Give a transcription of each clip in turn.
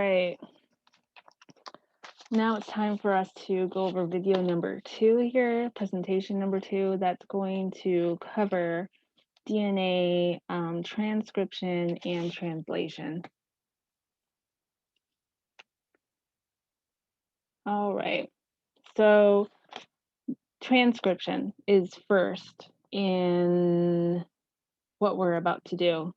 right. Now it's time for us to go over video number 2 here, presentation number 2, that's going to cover DNA transcription and translation. All right, so transcription is first in what we're about to do.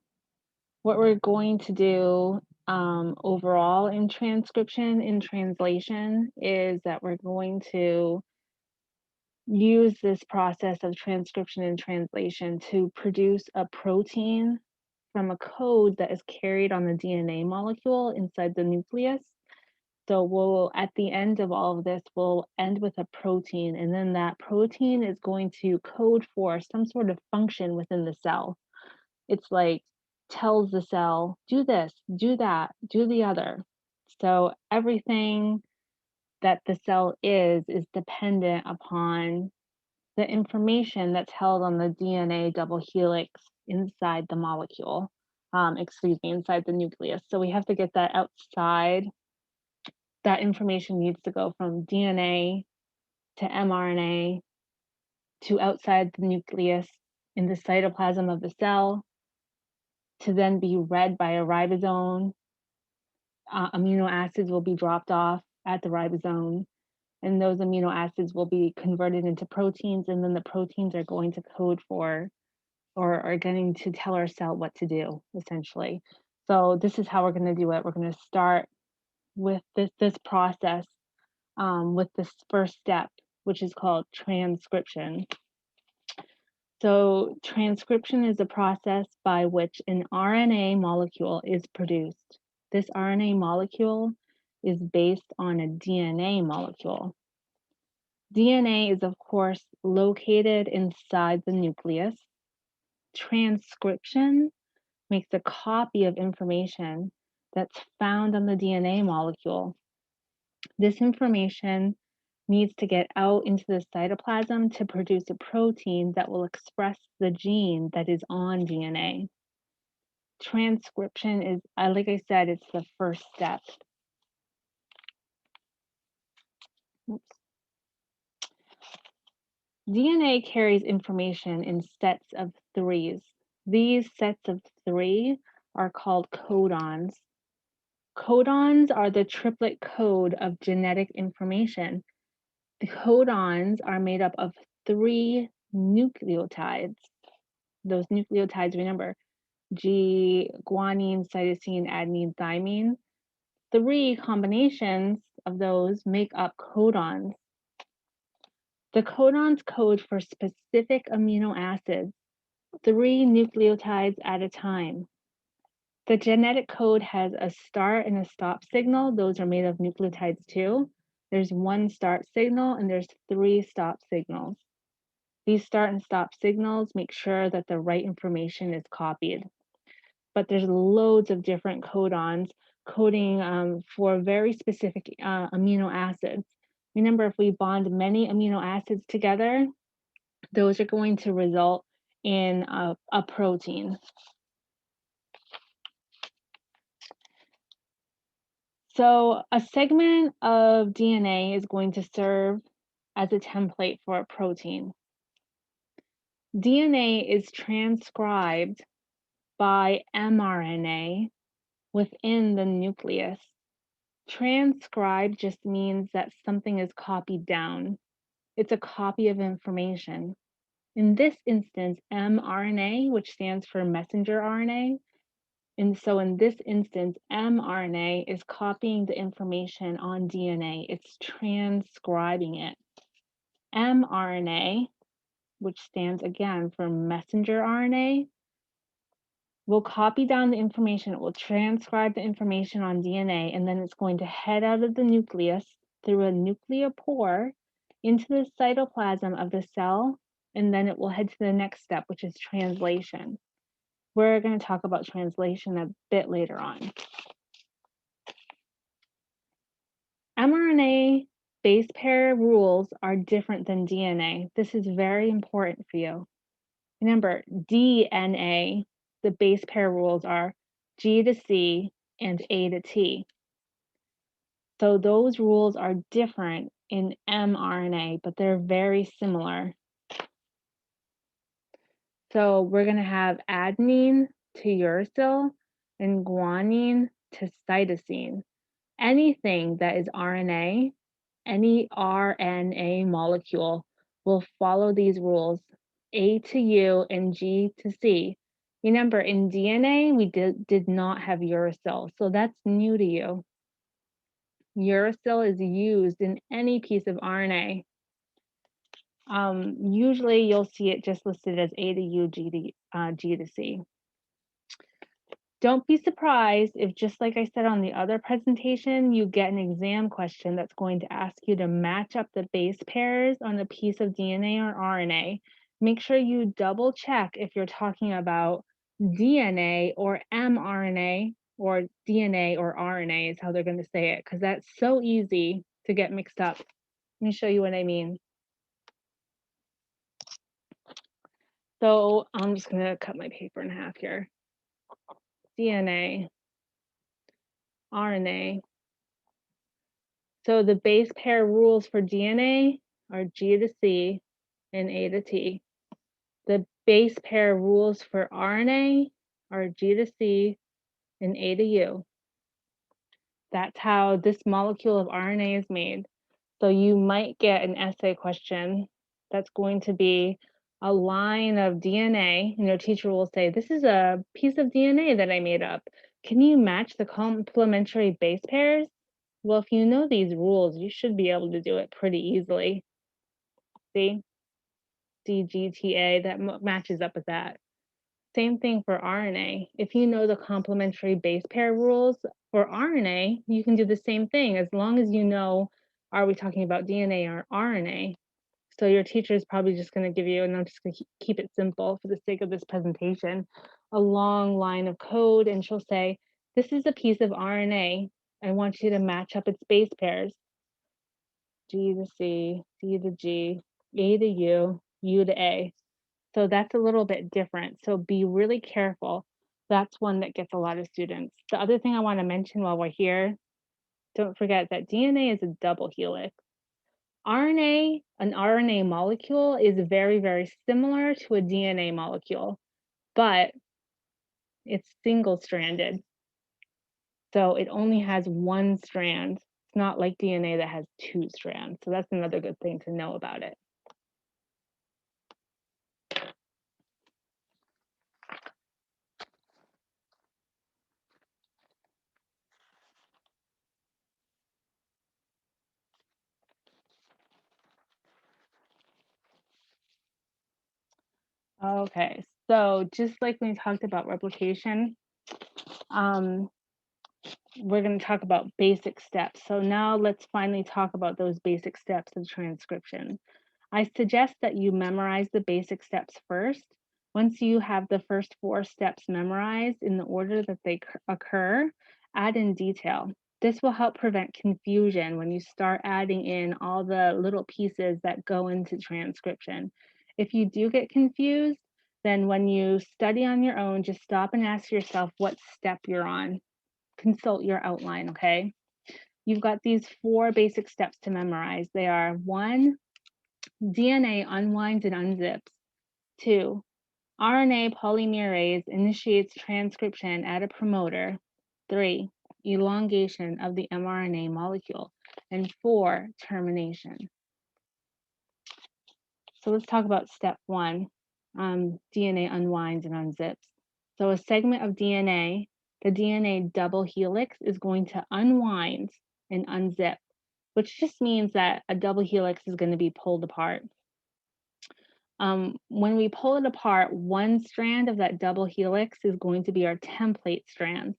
What we're going to do overall in transcription and translation is that we're going to use this process of transcription and translation to produce a protein from a code that is carried on the DNA molecule inside the nucleus. So we'll, at the end of all of this, we'll end with a protein, and then that protein is going to code for some sort of function within the cell. It's like tells the cell, do this, do that, do the other. So everything that the cell is dependent upon the information that's held on the DNA double helix inside the molecule, inside the nucleus. So we have to get that outside. That information needs to go from DNA to mRNA to outside the nucleus in the cytoplasm of the cell to then be read by a ribosome. Amino acids will be dropped off at the ribosome, and those amino acids will be converted into proteins, and then the proteins are going to code for or are going to tell our cell what to do, essentially. So this is how we're going to do it. We're going to start with this process with this first step, which is called transcription. So transcription is a process by which an RNA molecule is produced. This RNA molecule is based on a DNA molecule. DNA is, of course, located inside the nucleus. Transcription makes a copy of information that's found on the DNA molecule. This information needs to get out into the cytoplasm to produce a protein that will express the gene that is on DNA. Transcription is, like I said, it's the first step. Oops. DNA carries information in sets of threes. These sets of three are called codons. Codons are the triplet code of genetic information. The codons are made up of 3 nucleotides. Those nucleotides, remember, G, guanine, cytosine, adenine, thymine. 3 combinations of those make up codons. The codons code for specific amino acids, 3 nucleotides at a time. The genetic code has a start and a stop signal. Those are made of nucleotides too. There's 1 start signal and there's 3 stop signals. These start and stop signals make sure that the right information is copied. But there's loads of different codons coding for very specific amino acids. Remember, if we bond many amino acids together, those are going to result in a protein. So a segment of DNA is going to serve as a template for a protein. DNA is transcribed by mRNA within the nucleus. Transcribed just means that something is copied down. It's a copy of information. In this instance, mRNA, which stands for messenger RNA, and so in this instance, mRNA is copying the information on DNA. It's transcribing it. mRNA, which stands again for messenger RNA, will copy down the information. It will transcribe the information on DNA, and then it's going to head out of the nucleus through a nucleopore into the cytoplasm of the cell, and then it will head to the next step, which is translation. We're going to talk about translation a bit later on. mRNA base pair rules are different than DNA. This is very important for you. Remember, DNA, the base pair rules are G to C and A to T. So those rules are different in mRNA, but they're very similar. So we're going to have adenine to uracil and guanine to cytosine. Anything that is RNA, any RNA molecule will follow these rules, A to U and G to C. Remember, in DNA, we did not have uracil, so that's new to you. Uracil is used in any piece of RNA. Usually you'll see it just listed as A to U, G to C. Don't be surprised if, just like I said on the other presentation, you get an exam question that's going to ask you to match up the base pairs on a piece of DNA or RNA. Make sure you double check if you're talking about DNA or mRNA, or DNA or RNA is how they're going to say it, because that's so easy to get mixed up. Let me show you what I mean. So I'm just going to cut my paper in half here. DNA, RNA. So the base pair rules for DNA are G to C and A to T. The base pair rules for RNA are G to C and A to U. That's how this molecule of RNA is made. So you might get an essay question that's going to be a line of DNA, and your teacher will say, this is a piece of DNA that I made up. Can you match the complementary base pairs? Well, if you know these rules, you should be able to do it pretty easily. See? DGTA, that matches up with that. Same thing for RNA. If you know the complementary base pair rules for RNA, you can do the same thing as long as you know, are we talking about DNA or RNA? So your teacher is probably just going to give you, and I'm just going to keep it simple for the sake of this presentation, a long line of code, and she'll say, this is a piece of RNA. I want you to match up its base pairs. G to C, C to G, A to U, U to A. So that's a little bit different. So be really careful. That's one that gets a lot of students. The other thing I want to mention while we're here, don't forget that DNA is a double helix. RNA, an RNA molecule is very, very similar to a DNA molecule, but it's single-stranded. So it only has one strand. It's not like DNA that has two strands. So that's another good thing to know about it. Okay, so just like we talked about replication, we're going to talk about basic steps. So now let's finally talk about those basic steps of transcription. I suggest that you memorize the basic steps first. Once you have the first 4 steps memorized in the order that they occur, add in detail. This will help prevent confusion when you start adding in all the little pieces that go into transcription. If you do get confused, then when you study on your own, just stop and ask yourself what step you're on. Consult your outline, okay? You've got these 4 basic steps to memorize. They are 1, DNA unwinds and unzips. 2, RNA polymerase initiates transcription at a promoter. 3, elongation of the mRNA molecule. And 4, termination. So let's talk about step 1, DNA unwinds and unzips. So a segment of DNA, the DNA double helix, is going to unwind and unzip, which just means that a double helix is going to be pulled apart. When we pull it apart, one strand of that double helix is going to be our template strand.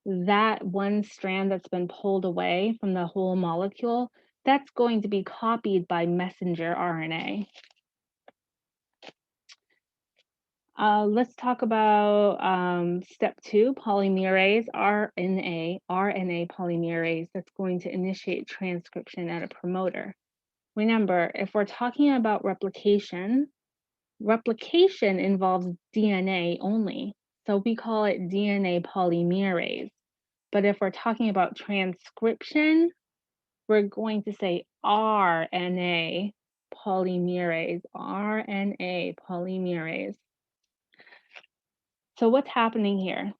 That one strand that's been pulled away from the whole molecule, that's going to be copied by messenger RNA. Let's talk about step 2, polymerase, RNA polymerase that's going to initiate transcription at a promoter. Remember, if we're talking about replication, replication involves DNA only, so we call it DNA polymerase. But if we're talking about transcription, we're going to say RNA polymerase, RNA polymerase. So what's happening here?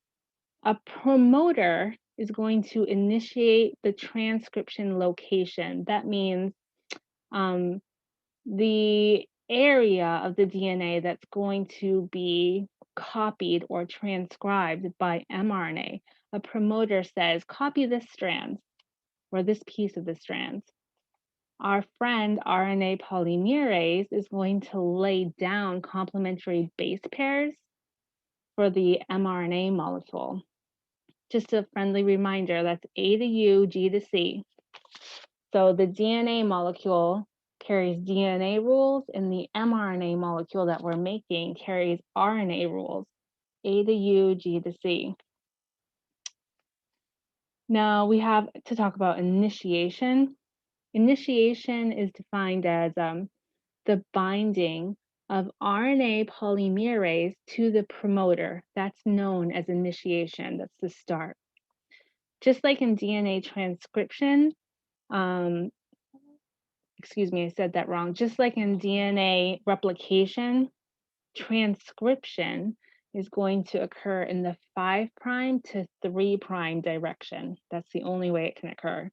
A promoter is going to initiate the transcription location. That means the area of the DNA that's going to be copied or transcribed by mRNA. A promoter says, copy this strand or this piece of the strand. Our friend RNA polymerase is going to lay down complementary base pairs for the mRNA molecule. Just a friendly reminder, that's A to U, G to C. So the DNA molecule carries DNA rules, and the mRNA molecule that we're making carries RNA rules, A to U, G to C. Now we have to talk about initiation. Initiation is defined as the binding of RNA polymerase to the promoter. That's known as initiation. That's the start. Just like in DNA transcription, excuse me, I said that wrong. Just like in DNA replication, transcription is going to occur in the 5' to 3' direction. That's the only way it can occur.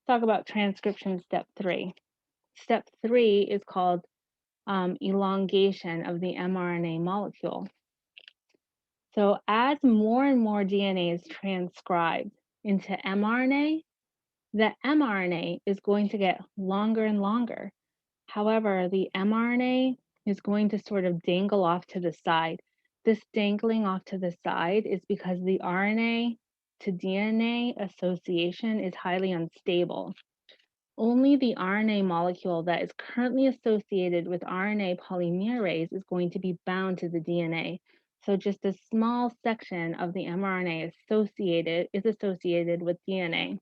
Talk about transcription step 3. Step 3 is called elongation of the mRNA molecule. So as more and more DNA is transcribed into mRNA, the mRNA is going to get longer and longer. However, the mRNA is going to sort of dangle off to the side. This dangling off to the side is because the RNA to DNA association is highly unstable. Only the RNA molecule that is currently associated with RNA polymerase is going to be bound to the DNA. So just a small section of the mRNA is associated with DNA.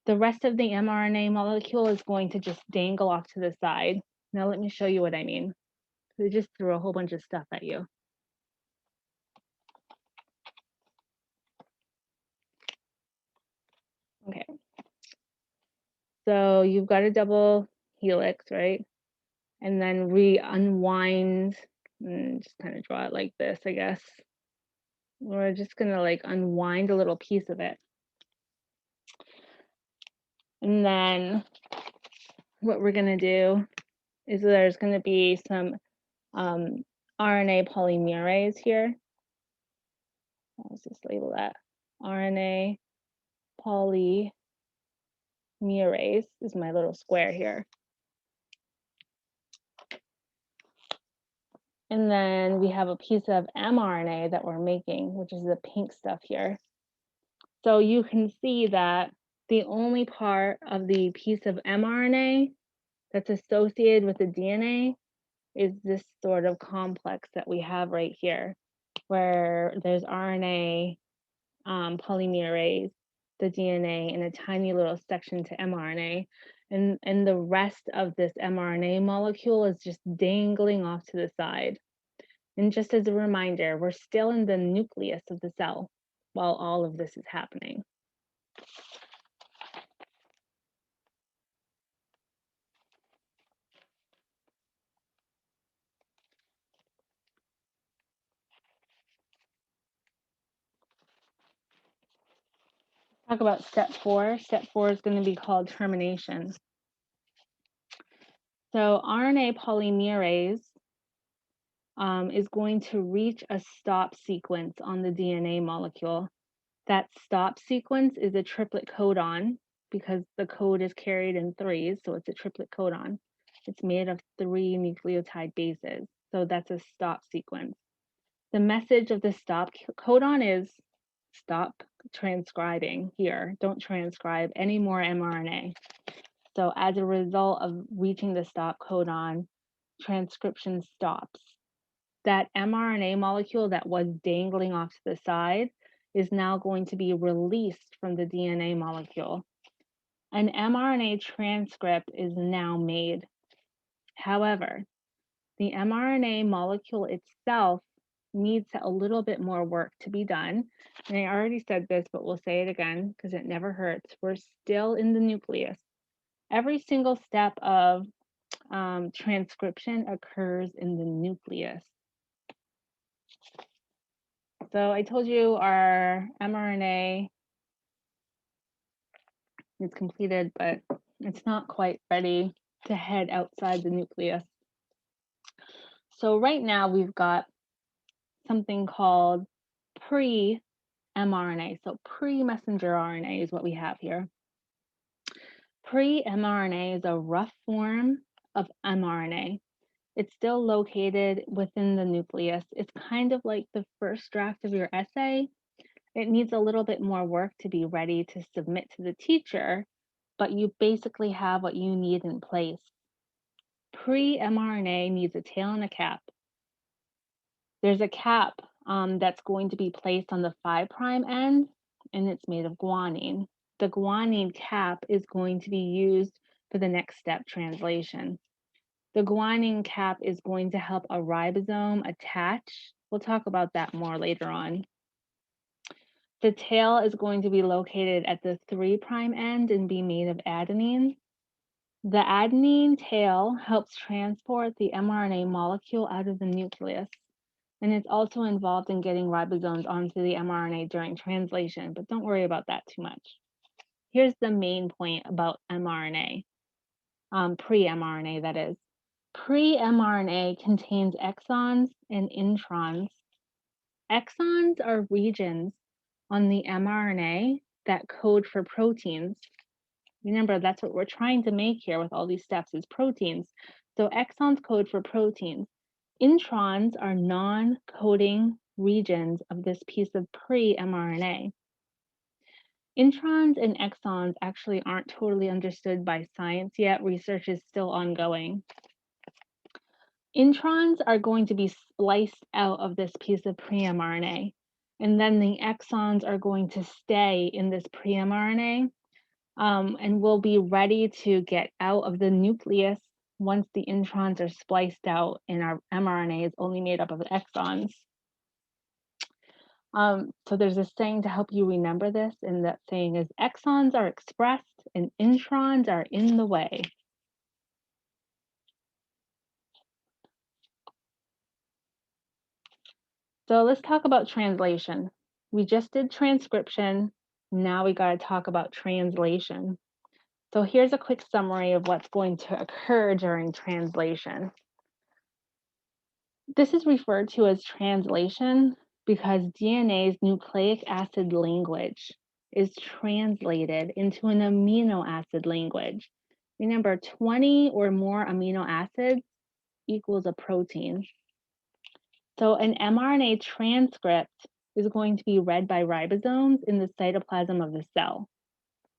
The rest of the mRNA molecule is going to just dangle off to the side. Now let me show you what I mean. We just threw a whole bunch of stuff at you. Okay. So you've got a double helix, right? And then we unwind, and just kind of draw it like this, I guess. We're just gonna like unwind a little piece of it. And then what we're gonna do is there's gonna be some RNA polymerase here. Let's just label that RNA polymerase is my little square here. And then we have a piece of mRNA that we're making, which is the pink stuff here. So you can see that the only part of the piece of mRNA that's associated with the DNA is this sort of complex that we have right here, where there's RNA polymerase, the DNA, and a tiny little section to mRNA. And the rest of this mRNA molecule is just dangling off to the side. And just as a reminder, we're still in the nucleus of the cell while all of this is happening. Talk about step 4. Step 4 is going to be called termination. So RNA polymerase is going to reach a stop sequence on the DNA molecule. That stop sequence is a triplet codon because the code is carried in 3s, so it's a triplet codon. It's made of 3 nucleotide bases, so that's a stop sequence. The message of the stop codon is stop transcribing here. Don't transcribe any more mRNA. So as a result of reaching the stop codon, transcription stops. That mRNA molecule that was dangling off to the side is now going to be released from the DNA molecule. An mRNA transcript is now made. However, the mRNA molecule itself needs a little bit more work to be done. And I already said this, but we'll say it again because it never hurts. We're still in the nucleus. Every single step of transcription occurs in the nucleus. So I told you our mRNA is completed, but it's not quite ready to head outside the nucleus. So right now we've got something called pre-mRNA. So pre-messenger RNA is what we have here. Pre-mRNA is a rough form of mRNA. It's still located within the nucleus. It's kind of like the first draft of your essay. It needs a little bit more work to be ready to submit to the teacher, but you basically have what you need in place. Pre-mRNA needs a tail and a cap. There's a cap that's going to be placed on the 5' end, and it's made of guanine. The guanine cap is going to be used for the next step, translation. The guanine cap is going to help a ribosome attach. We'll talk about that more later on. The tail is going to be located at the 3' end and be made of adenine. The adenine tail helps transport the mRNA molecule out of the nucleus, and it's also involved in getting ribosomes onto the mRNA during translation, but don't worry about that too much. Here's the main point about mRNA, pre-mRNA that is. Pre-mRNA contains exons and introns. Exons are regions on the mRNA that code for proteins. Remember, that's what we're trying to make here with all these steps is proteins. So exons code for proteins. Introns are non-coding regions of this piece of pre-mRNA. Introns and exons actually aren't totally understood by science yet. Research is still ongoing. Introns are going to be spliced out of this piece of pre-mRNA, and then the exons are going to stay in this pre-mRNA and will be ready to get out of the nucleus once the introns are spliced out and our mRNA is only made up of exons. So there's a saying to help you remember this, and that saying is exons are expressed and introns are in the way. So let's talk about translation. We just did transcription. Now we got to talk about translation. So here's a quick summary of what's going to occur during translation. This is referred to as translation because DNA's nucleic acid language is translated into an amino acid language. Remember, 20 or more amino acids equals a protein. So an mRNA transcript is going to be read by ribosomes in the cytoplasm of the cell.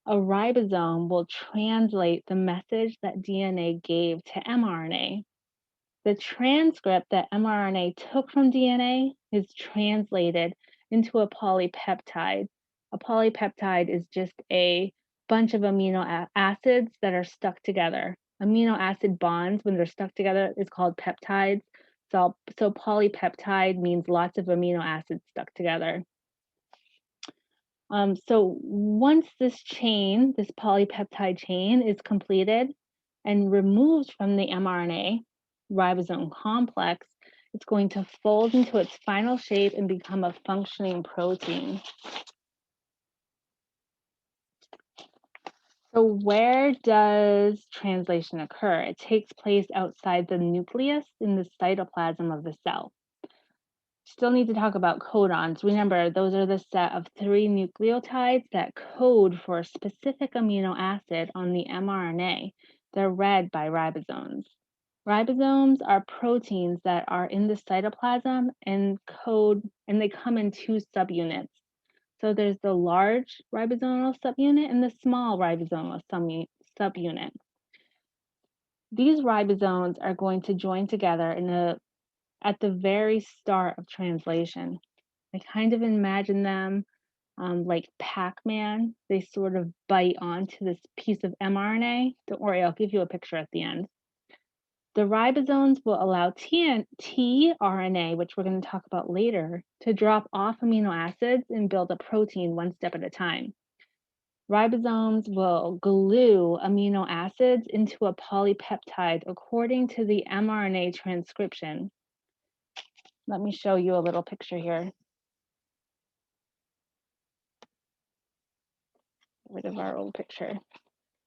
A ribosome will translate the message that DNA gave to mRNA. The transcript that mRNA took from DNA is translated into a polypeptide. A polypeptide is just a bunch of amino acids that are stuck together. Amino acid bonds, when they're stuck together, is called peptides. So polypeptide means lots of amino acids stuck together. So once this chain, this polypeptide chain is completed and removed from the mRNA ribosome complex, it's going to fold into its final shape and become a functioning protein. So where does translation occur? It takes place outside the nucleus in the cytoplasm of the cell. Still need to talk about codons. Remember, those are the set of 3 nucleotides that code for a specific amino acid on the mRNA. They're read by ribosomes. Ribosomes are proteins that are in the cytoplasm and they come in 2 subunits. So there's the large ribosomal subunit and the small ribosomal subunit. These ribosomes are going to join together at the very start of translation. I kind of imagine them like Pac-Man. They sort of bite onto this piece of mRNA. Don't worry, I'll give you a picture at the end. The ribosomes will allow tRNA, which we're going to talk about later, to drop off amino acids and build a protein one step at a time. Ribosomes will glue amino acids into a polypeptide according to the mRNA transcription. Let me show you a little picture here. Get rid of our old picture.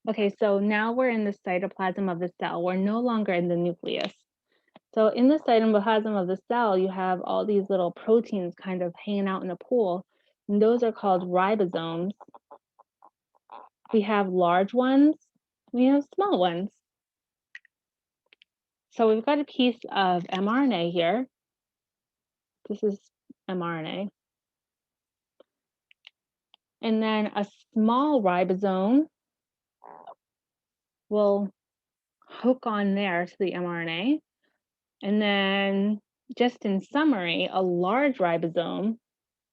Okay, so now we're in the cytoplasm of the cell. We're no longer in the nucleus. So in the cytoplasm of the cell, you have all these little proteins kind of hanging out in a pool, and those are called ribosomes. We have large ones, we have small ones. So we've got a piece of mRNA here. This is mRNA. And then a small ribosome will hook on there to the mRNA. And then, just in summary, a large ribosome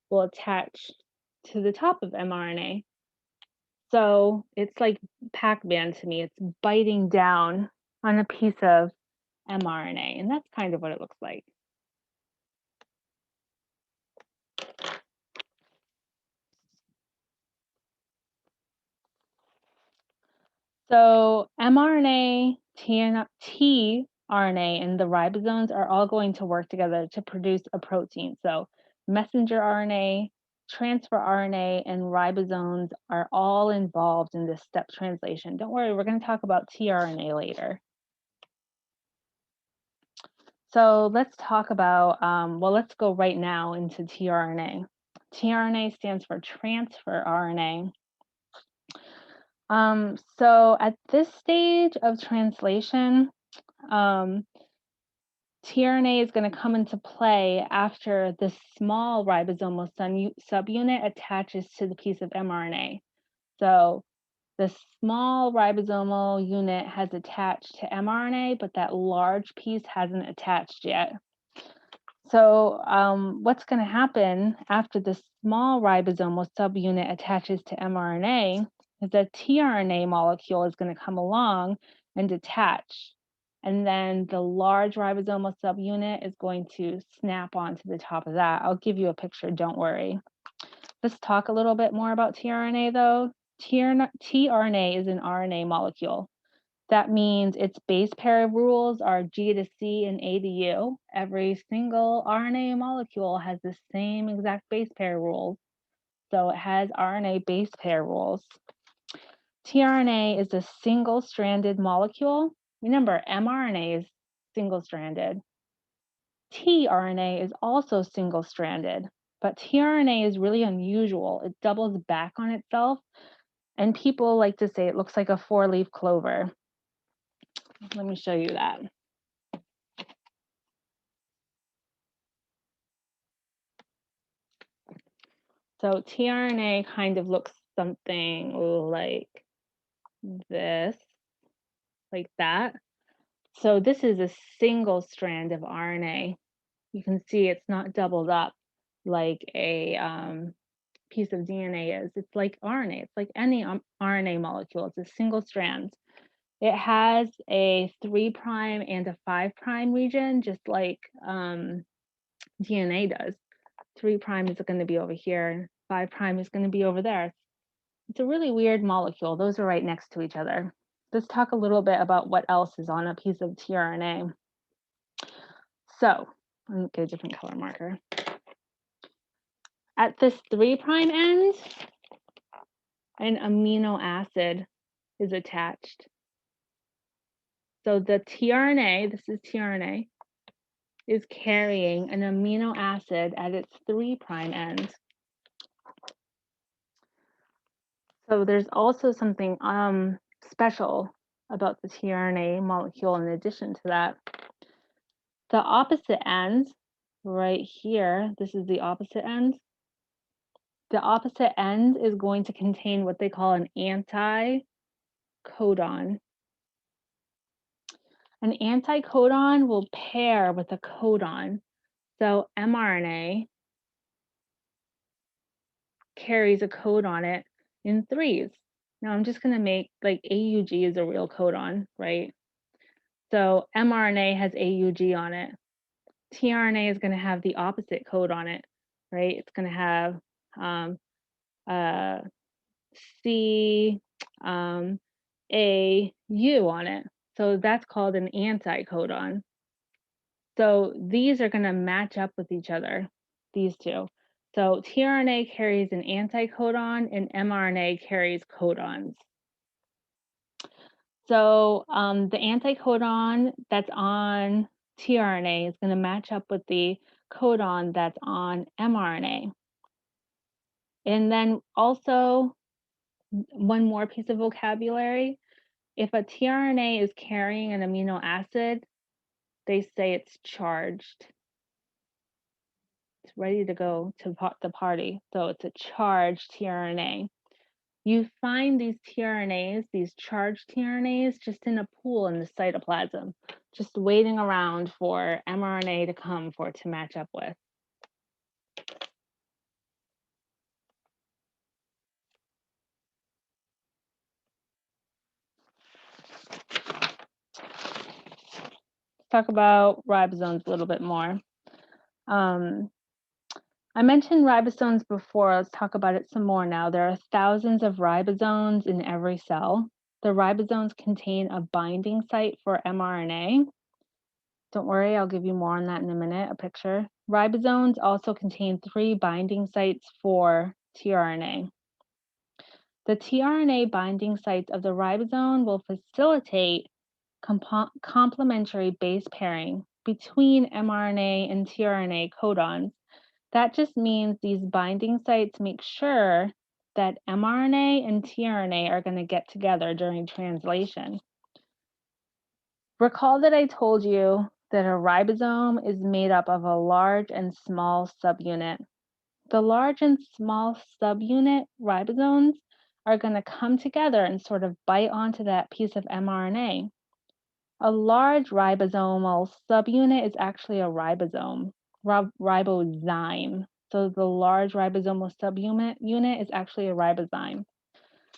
will attach to the top of mRNA. So it's like Pac-Man to me. It's biting down on a piece of mRNA, and that's kind of what it looks like. So mRNA, tRNA, and the ribosomes are all going to work together to produce a protein. So messenger RNA, transfer RNA, and ribosomes are all involved in this step translation. Don't worry, we're going to talk about tRNA later. So let's talk about, well, let's go right now into tRNA. tRNA stands for transfer RNA. So at this stage of translation, tRNA is going to come into play after the small ribosomal subunit attaches to the piece of mRNA. So the small ribosomal unit has attached to mRNA, but that large piece hasn't attached yet. So what's going to happen after the small ribosomal subunit attaches to mRNA is a tRNA molecule is going to come along and attach. And then the large ribosomal subunit is going to snap onto the top of that. I'll give you a picture, don't worry. Let's talk a little bit more about tRNA though. tRNA is an RNA molecule. That means its base pair rules are G to C and A to U. Every single RNA molecule has the same exact base pair rules. So it has RNA base pair rules. tRNA is a single-stranded molecule. Remember, mRNA is single-stranded. tRNA is also single-stranded, but tRNA is really unusual. It doubles back on itself, and people like to say it looks like a four-leaf clover. Let me show you that. So tRNA kind of looks something like this, like that. So this is a single strand of RNA. You can see it's not doubled up like a piece of DNA is. It's like RNA. It's like any RNA molecule. It's a single strand. It has a 3' and a 5' region, just like DNA does. 3' is going to be over here. 5' is going to be over there. It's a really weird molecule. Those are right next to each other. Let's talk a little bit about what else is on a piece of tRNA. So, let me get a different color marker. At this 3' end, an amino acid is attached. So the tRNA, this is tRNA, is carrying an amino acid at its 3' end. So there's also something special about the tRNA molecule in addition to that. The opposite end, right here, this is the opposite end. The opposite end is going to contain what they call an anticodon. An anticodon will pair with a codon. So mRNA carries a code on it in 3s. Now I'm just going to make, like, AUG is a real codon, right? So mRNA has AUG on it. tRNA is going to have the opposite code on it, right? It's going to have C A U on it. So that's called an anticodon. So these are going to match up with each other, these two. So tRNA carries an anticodon and mRNA carries codons. So the anticodon that's on tRNA is going to match up with the codon that's on mRNA. And then also, one more piece of vocabulary, if a tRNA is carrying an amino acid, they say it's charged. It's ready to go to the party. So it's a charged tRNA. You find these tRNAs, these charged tRNAs, just in a pool in the cytoplasm, just waiting around for mRNA to come for it to match up with. Let's talk about ribosomes a little bit more. I mentioned ribosomes before. Let's talk about it some more now. There are thousands of ribosomes in every cell. The ribosomes contain a binding site for mRNA. Don't worry, I'll give you more on that in a minute, a picture. Ribosomes also contain 3 binding sites for tRNA. The tRNA binding sites of the ribosome will facilitate complementary base pairing between mRNA and tRNA codons. That just means these binding sites make sure that mRNA and tRNA are going to get together during translation. Recall that I told you that a ribosome is made up of a large and small subunit. The large and small subunit ribosomes are going to come together and sort of bite onto that piece of mRNA. A large ribosomal subunit is actually a ribosome, ribozyme. So the large ribosomal subunit is actually a ribozyme,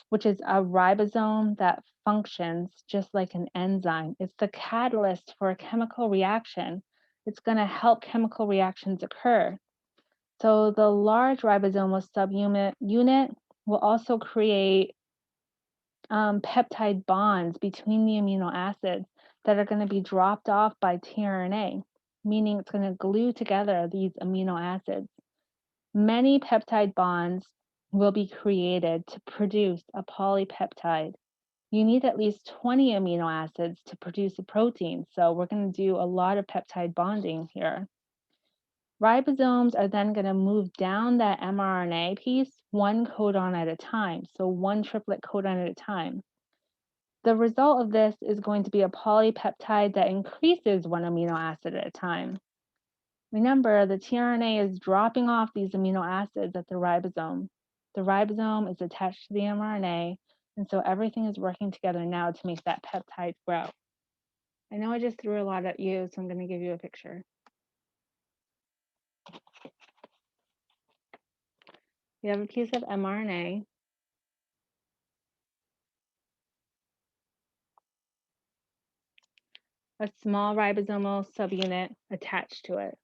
which is a ribosome that functions just like an enzyme. It's the catalyst for a chemical reaction. It's going to help chemical reactions occur. So the large ribosomal subunit will also create peptide bonds between the amino acids that are going to be dropped off by tRNA, meaning it's going to glue together these amino acids. Many peptide bonds will be created to produce a polypeptide. You need at least 20 amino acids to produce a protein, so we're going to do a lot of peptide bonding here. Ribosomes are then going to move down that mRNA piece one codon at a time, so one triplet codon at a time. The result of this is going to be a polypeptide that increases one amino acid at a time. Remember, the tRNA is dropping off these amino acids at the ribosome. The ribosome is attached to the mRNA, and so everything is working together now to make that peptide grow. I know I just threw a lot at you, so I'm going to give you a picture. You have a piece of mRNA. A small ribosomal subunit attached to it.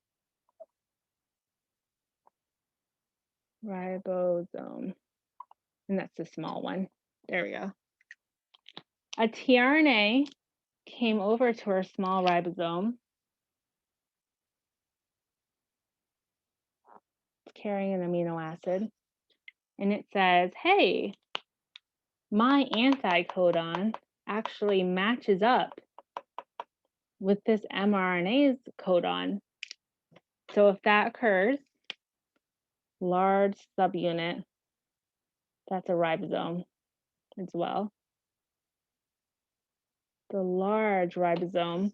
Ribosome. And that's the small one. There we go. A tRNA came over to our small ribosome. It's carrying an amino acid. And it says, hey, my anticodon actually matches up with this mRNA's codon. So if that occurs, large subunit, that's a ribosome as well. The large ribosome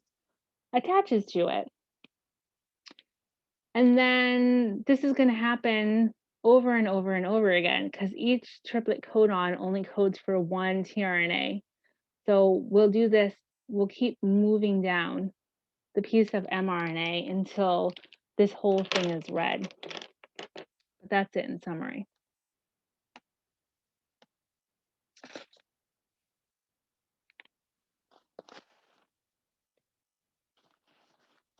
attaches to it. And then this is going to happen over and over and over again because each triplet codon only codes for one tRNA. So we'll do this, we'll keep moving down the piece of mRNA until this whole thing is read. But that's it in summary.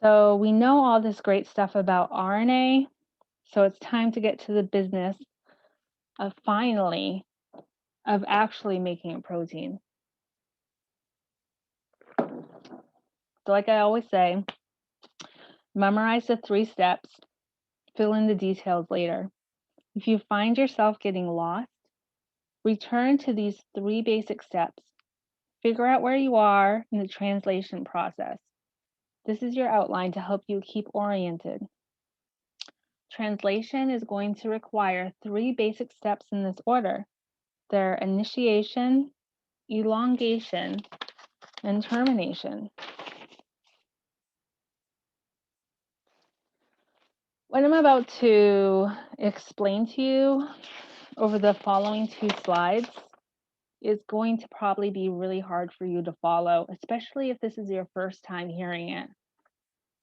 So we know all this great stuff about RNA, so it's time to get to the business of finally of actually making a protein. So like I always say, memorize the 3 steps, fill in the details later. If you find yourself getting lost, return to these 3 basic steps. Figure out where you are in the translation process. This is your outline to help you keep oriented. Translation is going to require 3 basic steps in this order. They're initiation, elongation, and termination. What I'm about to explain to you over the following 2 slides is going to probably be really hard for you to follow, especially if this is your first time hearing it.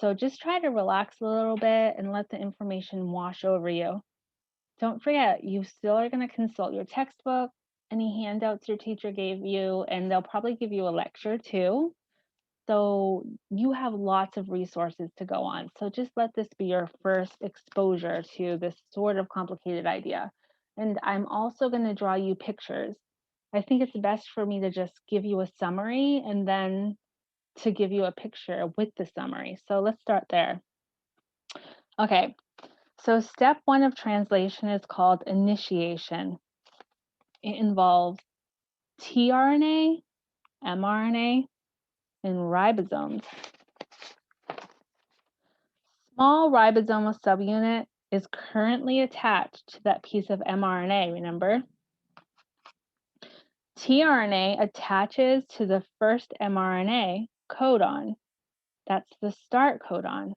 So just try to relax a little bit and let the information wash over you. Don't forget, you still are going to consult your textbook, any handouts your teacher gave you, and they'll probably give you a lecture too. So you have lots of resources to go on. So just let this be your first exposure to this sort of complicated idea. And I'm also going to draw you pictures. I think it's best for me to just give you a summary and then to give you a picture with the summary. So let's start there. Okay, so step 1 of translation is called initiation. It involves tRNA, mRNA, and ribosomes. Small ribosomal subunit is currently attached to that piece of mRNA, remember? tRNA attaches to the first mRNA codon. That's the start codon.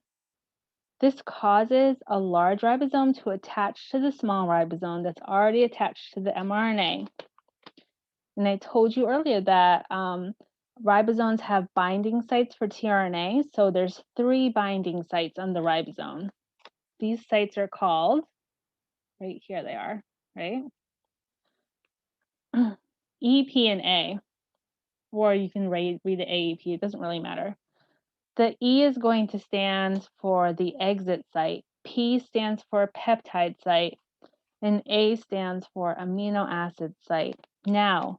This causes a large ribosome to attach to the small ribosome that's already attached to the mRNA. And I told you earlier that ribosomes have binding sites for tRNA, so there's 3 binding sites on the ribosome. These sites are called, right here they are, right? E, P, and A, or you can read the AEP, it doesn't really matter. The E is going to stand for the exit site, P stands for peptide site, and A stands for amino acid site. Now,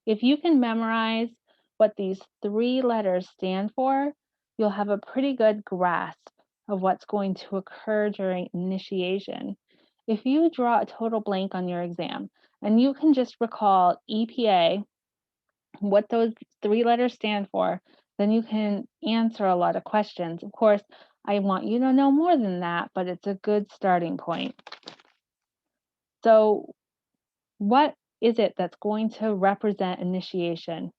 if you can memorize what these 3 letters stand for, you'll have a pretty good grasp of what's going to occur during initiation. If you draw a total blank on your exam and you can just recall EPA, what those 3 letters stand for, then you can answer a lot of questions. Of course, I want you to know more than that, but it's a good starting point. So, what is it that's going to represent initiation?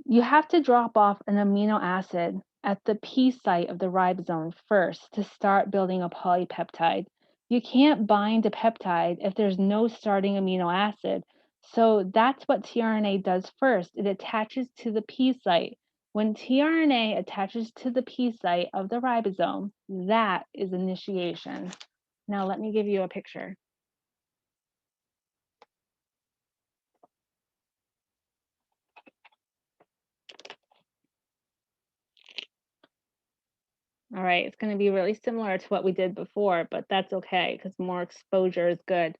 You have to drop off an amino acid at the P site of the ribosome first to start building a polypeptide. You can't bind a peptide if there's no starting amino acid. So that's what tRNA does first. It attaches to the P site. When tRNA attaches to the P site of the ribosome, that is initiation. Now let me give you a picture. All right, it's going to be really similar to what we did before, but that's okay because more exposure is good.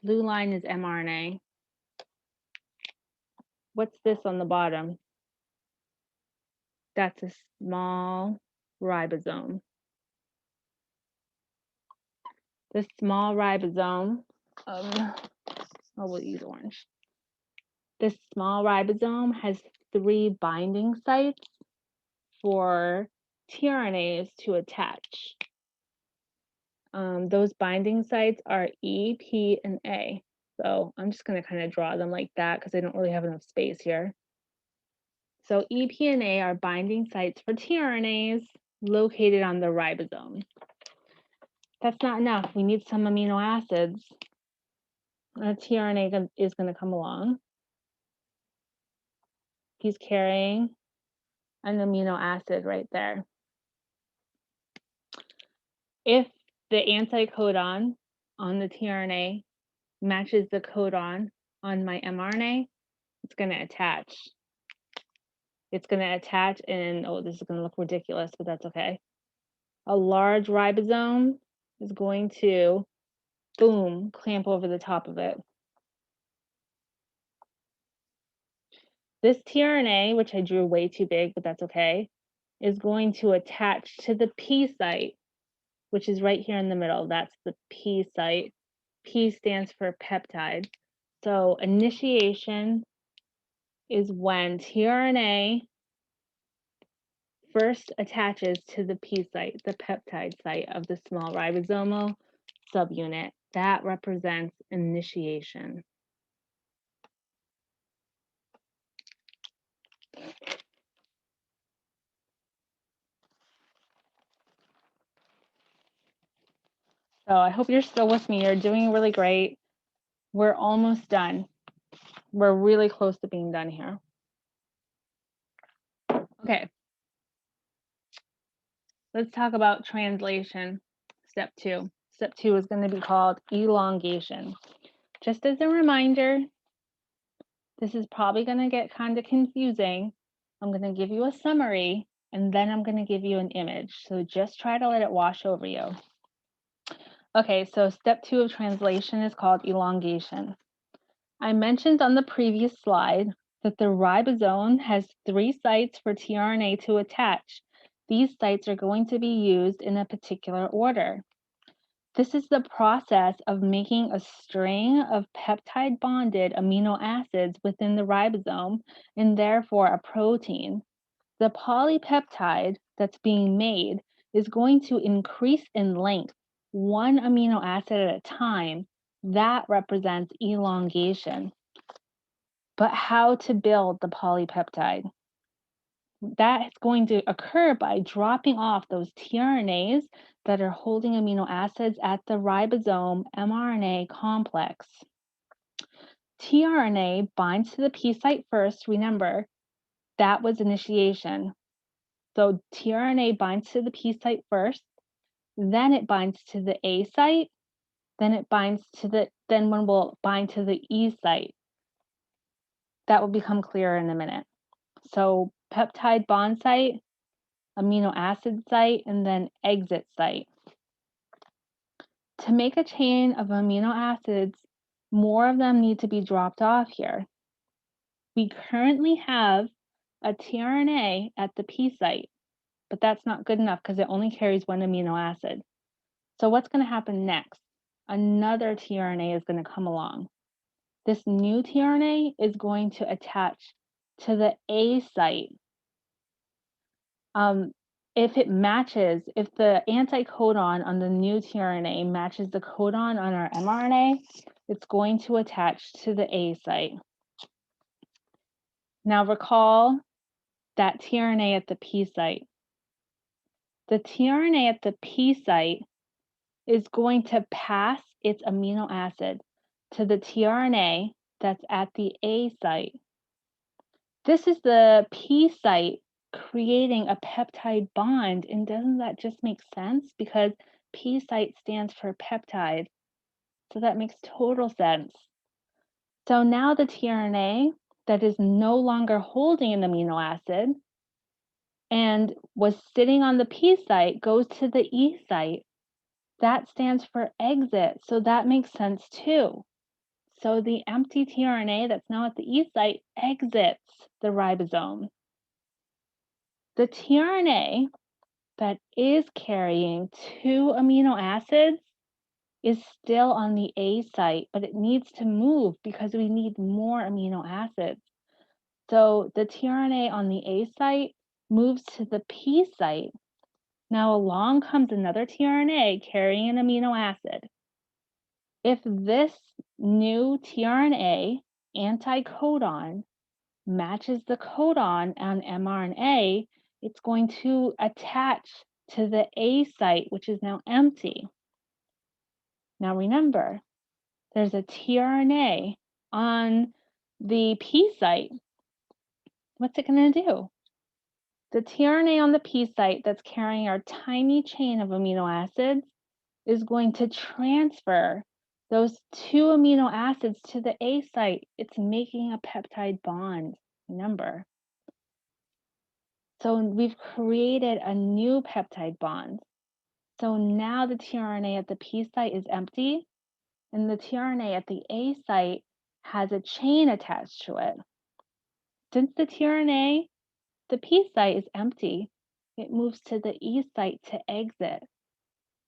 Blue line is mRNA. What's this on the bottom? That's a small ribosome. This small ribosome, we'll use orange. This small ribosome has 3 binding sites for tRNAs to attach. Those binding sites are E, P, and A. So I'm just going to kind of draw them like that because I don't really have enough space here. So E, P, and A are binding sites for tRNAs located on the ribosome. That's not enough. We need some amino acids. A tRNA is going to come along. He's carrying an amino acid right there. If the anticodon on the tRNA matches the codon on my mRNA, it's going to attach. It's going to attach and, oh, this is going to look ridiculous, but that's okay. A large ribosome is going to, boom, clamp over the top of it. This tRNA, which I drew way too big, but that's okay, is going to attach to the P site, which is right here in the middle. That's the P site. P stands for peptide. So initiation is when tRNA first attaches to the P site, the peptide site of the small ribosomal subunit. That represents initiation. So I hope you're still with me. You're doing really great. We're almost done. We're really close to being done here. Okay. Let's talk about translation, step 2. Step 2 is going to be called elongation. Just as a reminder, this is probably going to get kind of confusing. I'm going to give you a summary, and then I'm going to give you an image. So just try to let it wash over you. Okay, so step 2 of translation is called elongation. I mentioned on the previous slide that the ribosome has 3 sites for tRNA to attach. These sites are going to be used in a particular order. This is the process of making a string of peptide bonded amino acids within the ribosome and therefore a protein. The polypeptide that's being made is going to increase in length, 1 amino acid at a time. That represents elongation. But how to build the polypeptide? That is going to occur by dropping off those tRNAs that are holding amino acids at the ribosome mRNA complex. tRNA binds to the P site first. Remember, that was initiation. So tRNA binds to the P site first, then it binds to the A site, then one will bind to the E site. That will become clearer in a minute. So peptide bond site, amino acid site, and then exit site. To make a chain of amino acids, more of them need to be dropped off here. We currently have a tRNA at the P site, but that's not good enough because it only carries 1 amino acid. So what's going to happen next? Another tRNA is going to come along. This new tRNA is going to attach to the A site. If the anticodon on the new tRNA matches the codon on our mRNA, it's going to attach to the A site. Now recall that tRNA at the P site. The tRNA at the P site is going to pass its amino acid to the tRNA that's at the A site. This is the P site creating a peptide bond, and doesn't that just make sense? Because P site stands for peptide, so that makes total sense. So now the tRNA that is no longer holding an amino acid and was sitting on the P site goes to the E site. That stands for exit, so that makes sense too. So the empty tRNA that's now at the E site exits the ribosome. The tRNA that is carrying 2 amino acids is still on the A site, but it needs to move because we need more amino acids. So the tRNA on the A site moves to the P site. Now along comes another tRNA carrying an amino acid. If this new tRNA anticodon matches the codon on mRNA, it's going to attach to the A site, which is now empty. Now remember, there's a tRNA on the P site. What's it going to do? The tRNA on the P site that's carrying our tiny chain of amino acids is going to transfer those 2 amino acids to the A site. It's making a peptide bond, remember. So we've created a new peptide bond. So now the tRNA at the P site is empty, and the tRNA at the A site has a chain attached to it. Since the tRNA, the P site is empty, it moves to the E site to exit.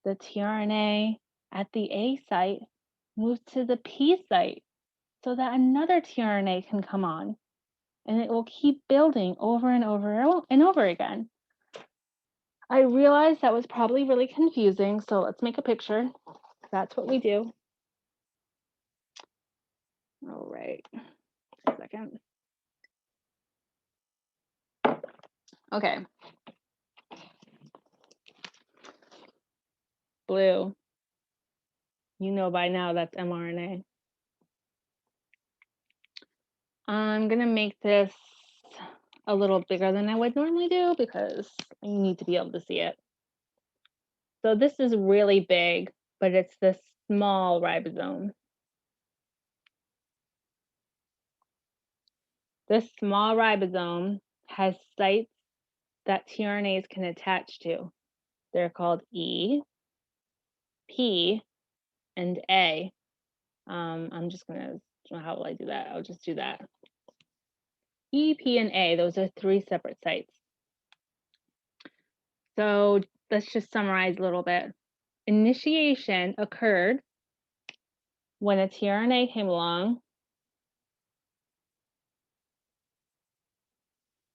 The tRNA at the A site moves to the P site so that another tRNA can come on, and it will keep building over and over and over again. I realized that was probably really confusing, so let's make a picture. That's what we do. All right, a second. Okay. Blue. You know by now that's mRNA. I'm gonna make this a little bigger than I would normally do because you need to be able to see it. So this is really big, but it's the small ribosome. This small ribosome has sites that tRNAs can attach to. They're called E, P, and A. I'm just gonna, how will I do that? I'll just do that. E, P, and A, those are 3 separate sites. So let's just summarize a little bit. Initiation occurred when a tRNA came along.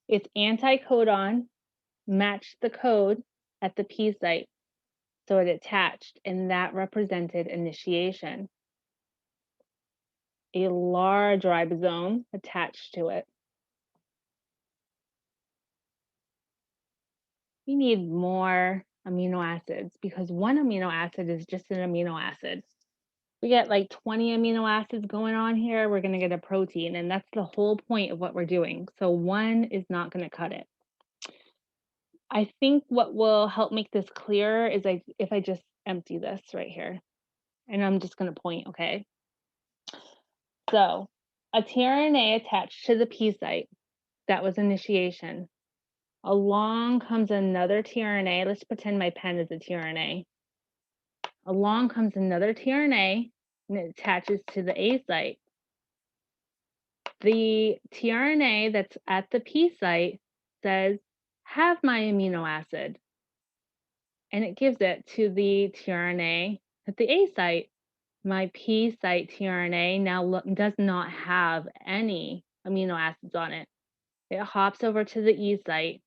Its anticodon matched the code at the P site, so it attached, and that represented initiation. A large ribosome attached to it. We need more amino acids because one amino acid is just an amino acid. We get like 20 amino acids going on here, we're going to get a protein, and that's the whole point of what we're doing. So one is not going to cut it. I think what will help make this clearer is if I just empty this right here, and I'm just going to point, okay? So a tRNA attached to the P site, that was initiation. Along comes another tRNA. Let's pretend my pen is a tRNA. Along comes another tRNA, and it attaches to the A site. The tRNA that's at the P site says, have my amino acid, and it gives it to the tRNA at the A site. My P site tRNA now does not have any amino acids on it. It hops over to the E site.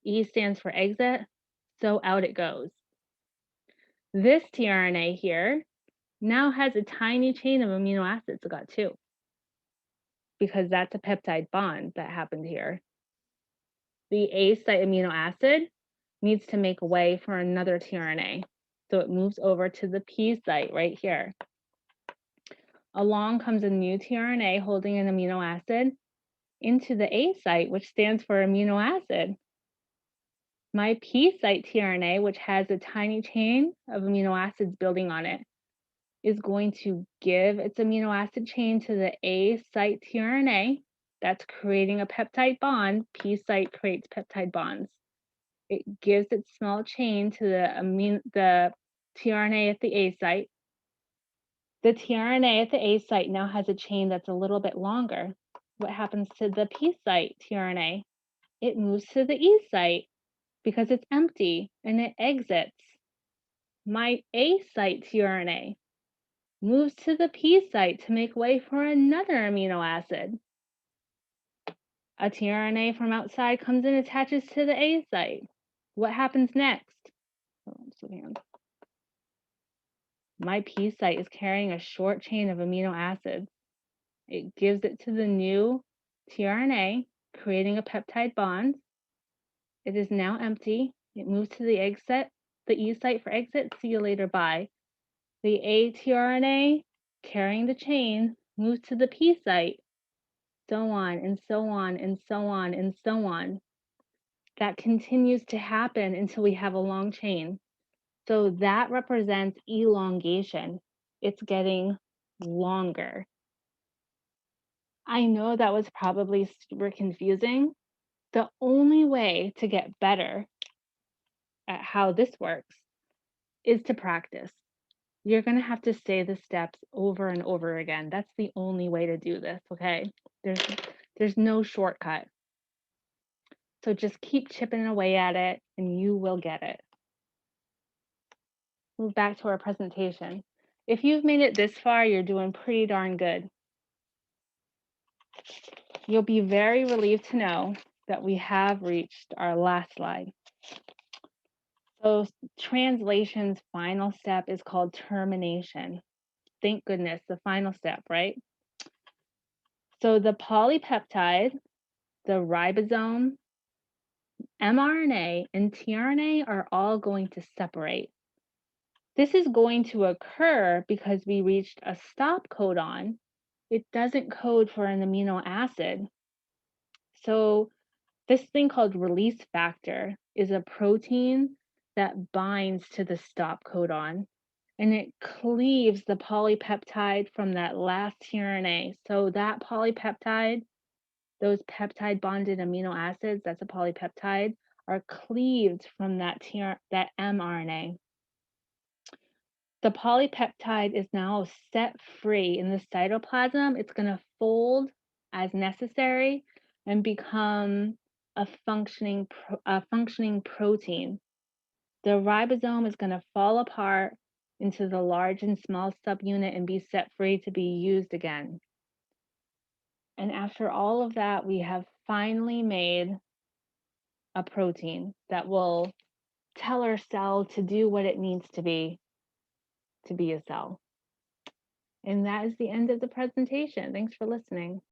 E stands for exit, so out it goes. This tRNA here now has a tiny chain of amino acids it got too, because that's a peptide bond that happened here. The A site amino acid needs to make way for another tRNA, so it moves over to the P site right here. Along comes a new tRNA holding an amino acid into the A site, which stands for amino acid. My P site tRNA, which has a tiny chain of amino acids building on it, is going to give its amino acid chain to the A site tRNA. That's creating a peptide bond. P site creates peptide bonds. It gives its small chain to the tRNA at the A site. The tRNA at the A site now has a chain that's a little bit longer. What happens to the P site tRNA? It moves to the E site because it's empty and it exits. My A site tRNA moves to the P site to make way for another amino acid. A tRNA from outside comes and attaches to the A site. What happens next? My P site is carrying a short chain of amino acids. It gives it to the new tRNA, creating a peptide bond. It is now empty. It moves to the exit, the E site for exit. See you later, bye. The A tRNA, carrying the chain, moves to the P site. So on and so on and so on and so on. That continues to happen until we have a long chain. So that represents elongation. It's getting longer. I know that was probably super confusing. The only way to get better at how this works is to practice. You're going to have to say the steps over and over again. That's the only way to do this, okay? There's there's no shortcut. So just keep chipping away at it and you will get it. Move back to our presentation. If you've made it this far, you're doing pretty darn good. You'll be very relieved to know that we have reached our last slide. So translation's final step is called termination. Thank goodness, the final step, right? So the polypeptide, the ribosome, mRNA, and tRNA are all going to separate. This is going to occur because we reached a stop codon. It doesn't code for an amino acid. So this thing called release factor is a protein that binds to the stop codon and it cleaves the polypeptide from that last tRNA. So that polypeptide, those peptide bonded amino acids, that's a polypeptide, are cleaved from that mRNA. The polypeptide is now set free in the cytoplasm. It's going to fold as necessary and become a functioning protein. The ribosome is going to fall apart into the large and small subunit and be set free to be used again. And after all of that, we have finally made a protein that will tell our cell to do what it needs to be a cell. And that is the end of the presentation. Thanks for listening.